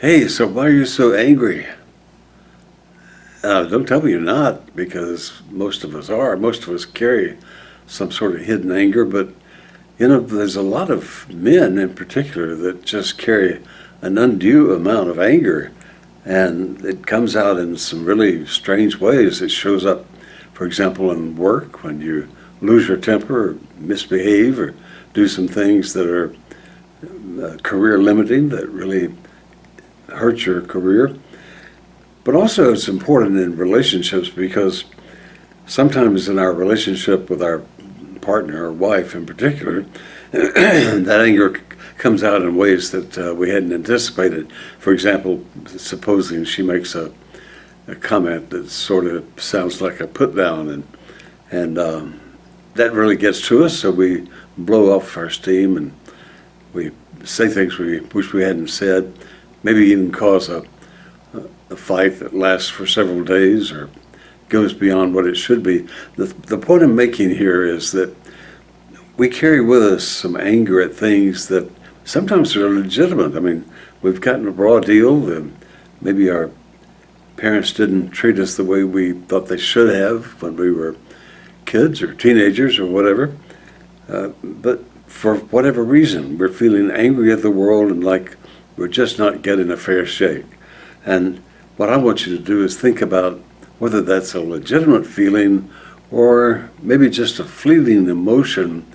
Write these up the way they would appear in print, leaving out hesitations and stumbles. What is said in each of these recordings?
Hey, so why are you so angry? Don't tell me you're not, because most of us are. Most of us carry some sort of hidden anger, but there's a lot of men in particular that just carry an undue amount of anger, and it comes out in some really strange ways. It shows up, for example, in work when you lose your temper or misbehave or do some things that are career limiting that really hurt your career. But also, it's important in relationships because sometimes in our relationship with our partner or wife in particular, that anger comes out in ways that we hadn't anticipated. For example, supposing she makes a comment that sort of sounds like a put down, and that really gets to us, so we blow off our steam and we say things we wish we hadn't said, maybe even cause a fight that lasts for several days or goes beyond what it should be. The point I'm making here is that we carry with us some anger at things that sometimes are legitimate. I mean, we've gotten a raw deal, and maybe our parents didn't treat us the way we thought they should have when we were kids or teenagers or whatever. But for whatever reason, we're feeling angry at the world and like we're just not getting a fair shake. And what I want you to do is think about whether that's a legitimate feeling or maybe just a fleeting emotion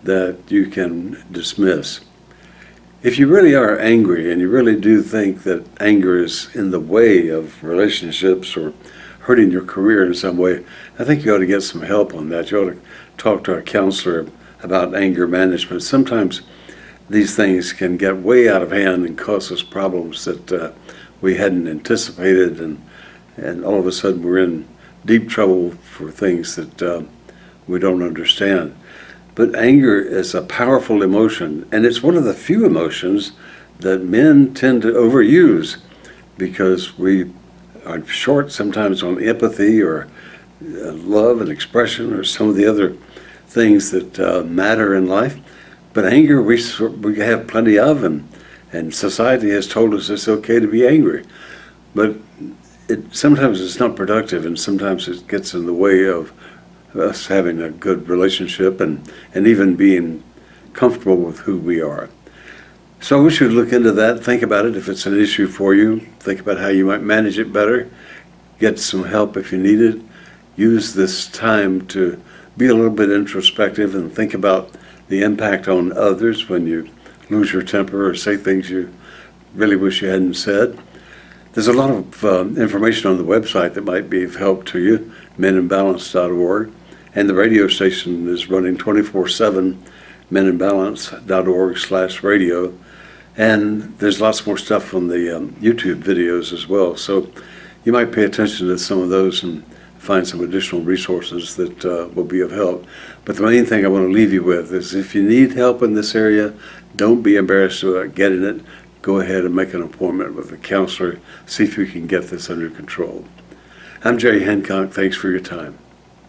that you can dismiss. If you really are angry and you really do think that anger is in the way of relationships or hurting your career in some way, I think you ought to get some help on that. You ought to talk to a counselor about anger management. Sometimes these things can get way out of hand and cause us problems that we hadn't anticipated, and all of a sudden we're in deep trouble for things that we don't understand. But anger is a powerful emotion, and it's one of the few emotions that men tend to overuse because we are short sometimes on empathy or love and expression or some of the other things that matter in life. But anger we have plenty of, and society has told us it's okay to be angry. But sometimes it's not productive, and sometimes it gets in the way of us having a good relationship and even being comfortable with who we are. So we should look into that, think about it if it's an issue for you, think about how you might manage it better, get some help if you need it. Use this time to be a little bit introspective and think about the impact on others when you lose your temper or say things you really wish you hadn't said. There's a lot of information on the website that might be of help to you, meninbalance.org, and the radio station is running 24/7, meninbalance.org/radio, and there's lots more stuff on the YouTube videos as well, so you might pay attention to some of those and find some additional resources that will be of help. But the main thing I want to leave you with is if you need help in this area, don't be embarrassed about getting it. Go ahead and make an appointment with a counselor. See if you can get this under control. I'm Jerry Hancock. Thanks for your time.